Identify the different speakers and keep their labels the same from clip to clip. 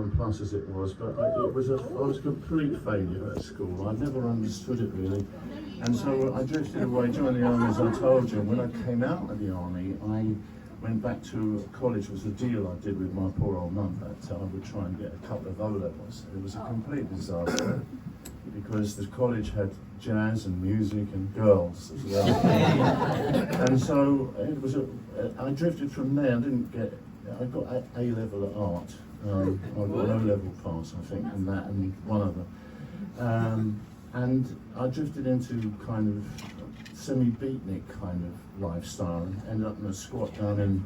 Speaker 1: 7+ as it was, but I was a complete failure at school. I never understood it really. And so I drifted away, joined the army as I told you. When I came out of the army, I went back to college. It was a deal I did with my poor old mum that I would try and get a couple of O-levels. It was a complete disaster because the college had jazz and music and girls as well. And so it was I drifted from there. I got A-level at art. I got an O-level pass, I think, and that and one other. And I drifted into kind of semi-beatnik kind of lifestyle and ended up in a squat down in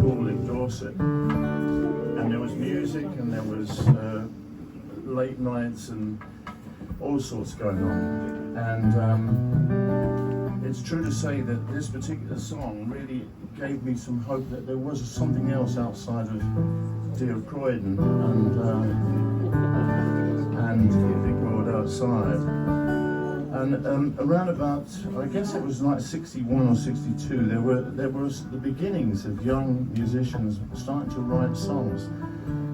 Speaker 1: Poole in Dorset. And there was music and there was late nights and all sorts going on. And it's true to say that this particular song really gave me some hope that there was something else outside of Dear Croydon and the big world outside. And around about, I guess it was like 61 or 62, there was the beginnings of young musicians starting to write songs.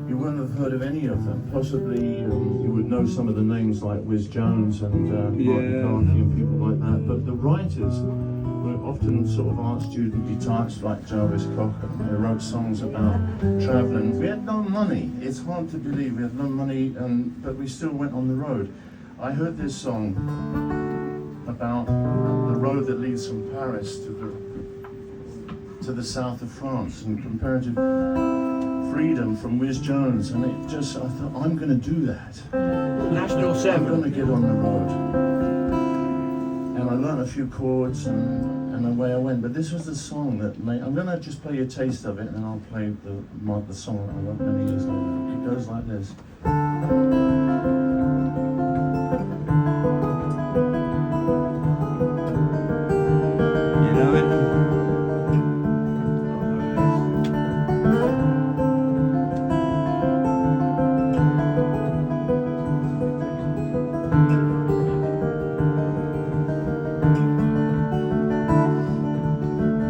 Speaker 1: You wouldn't have heard of any of them. Possibly you would know some of the names like Wizz Jones and Martin Carthy and people like that, but the writers were often sort of art student types like Jarvis Cocker. They wrote songs about travelling. We had no money. It's hard to believe we had no money, but we still went on the road. I heard this song about the road that leads from Paris to the south of France and comparative freedom from Wizz Jones, and I thought, I'm going to do that.
Speaker 2: National 7.
Speaker 1: I'm going to get on the road. And I learned a few chords and away I went. But this was the song that I'm going to just play you a taste of it, and then I'll play the song that I wrote many years later. It goes like this.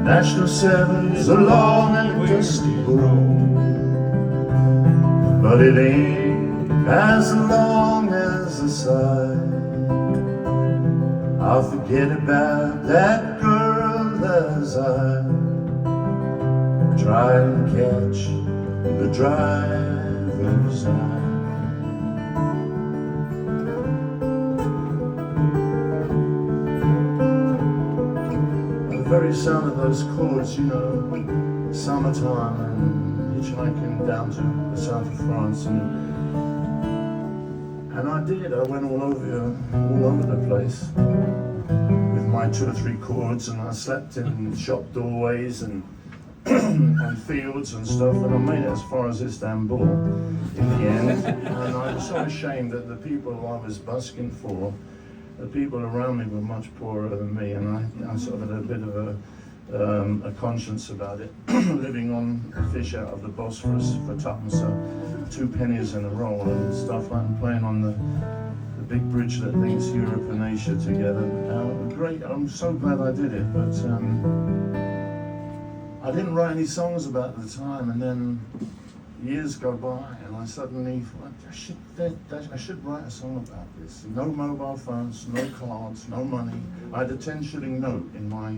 Speaker 1: National 7's a long and dusty road, but it ain't as long as the side. I'll forget about that girl as I try and catch the driver's eye. The very sound of those chords, you know, summertime and hitchhiking down to the south of France, and I went all over the place with my 2 or 3 chords, and I slept in shop doorways and and fields and stuff, and I made it as far as Istanbul in the end. And I was so ashamed that the people I was busking for, the people around me were much poorer than me, and I sort of had a bit of a conscience about it, living on fish out of the Bosphorus for tuppence, 2 pennies in a roll and stuff like that, playing on the big bridge that links Europe and Asia together. Great, I'm so glad I did it, but I didn't write any songs about it at the time, and then years go by and I suddenly thought, I should write a song about this. No mobile phones, no cards, no money. I had a 10-shilling note in my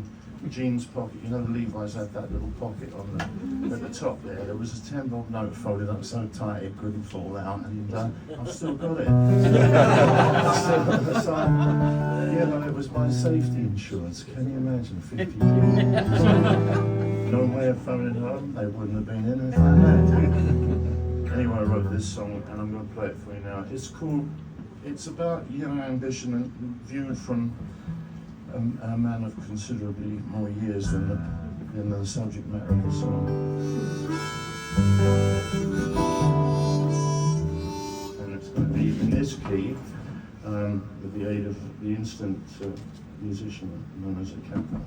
Speaker 1: jeans pocket. You know, the Levi's had that little pocket on at the top there. There was a 10-bob note folded up so tight it couldn't fall out, and I've still got it. So, you know, it was my safety insurance. Can you imagine 50 years? No way of phoning home. They wouldn't have been in if I had. Anyway, I wrote this song and I'm going to play it for you now. It's about young ambition and viewed from a man of considerably more years than the subject matter of the song. And it's going to be in this key, with the aid of the instant musician known as a captain.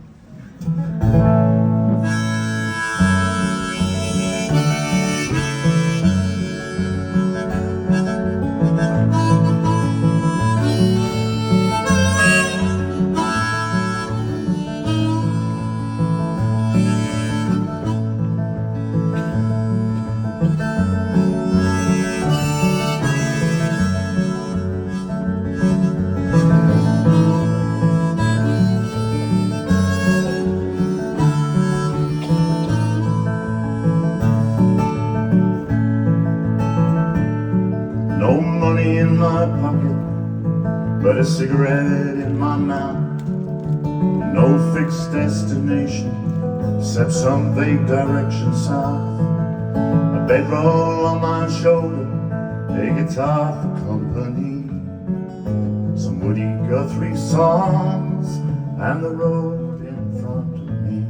Speaker 1: money in my pocket, but a cigarette in my mouth. No fixed destination, except some vague direction south. A bedroll on my shoulder, a guitar for company, some Woody Guthrie songs, and the road in front of me.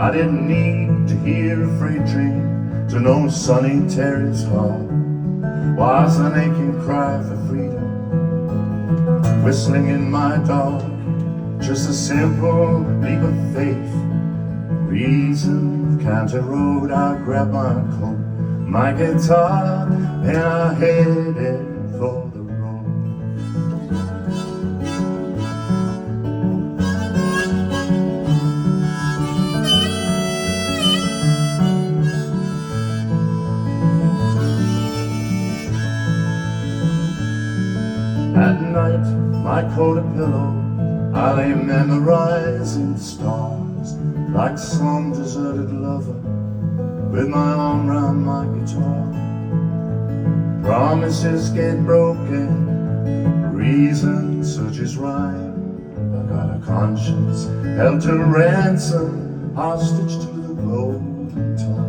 Speaker 1: I didn't need to hear a freight train to know sunny Terry's heart was an aching cry for freedom, whistling in my dark, just a simple leap of faith. Reason, Canter Road, I grabbed my coat, my guitar, and I headed for the road. At night, my coat a pillow, I lay memorizing the stars, like some deserted lover, with my arm round my guitar. Promises get broken, reason searches rhyme. I got a conscience held to ransom, hostage to the golden time.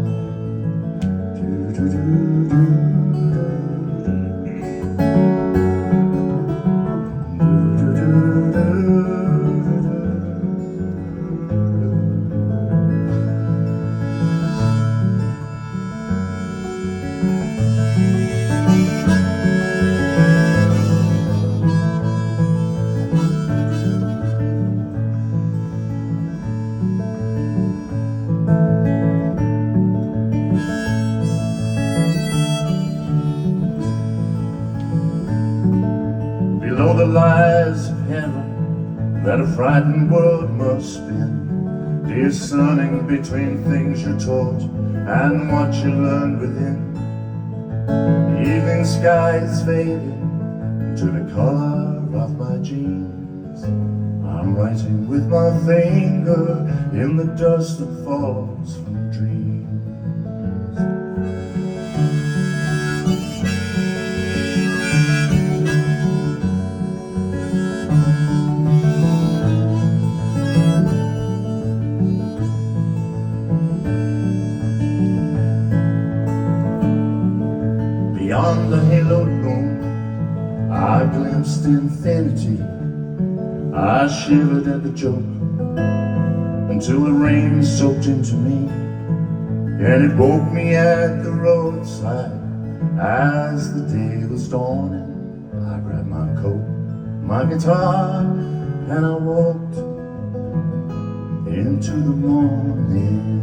Speaker 1: Below the lies of heaven that a frightened world must spin, discerning between things you're taught and what you learned within. The evening sky is fading into the color of my jeans. I'm writing with my finger in the dust that falls from dreams. Beyond the haloed moon, I glimpsed infinity. I shivered at the joke until the rain soaked into me, and it woke me at the roadside as the day was dawning. I grabbed my coat, my guitar, and I walked into the morning.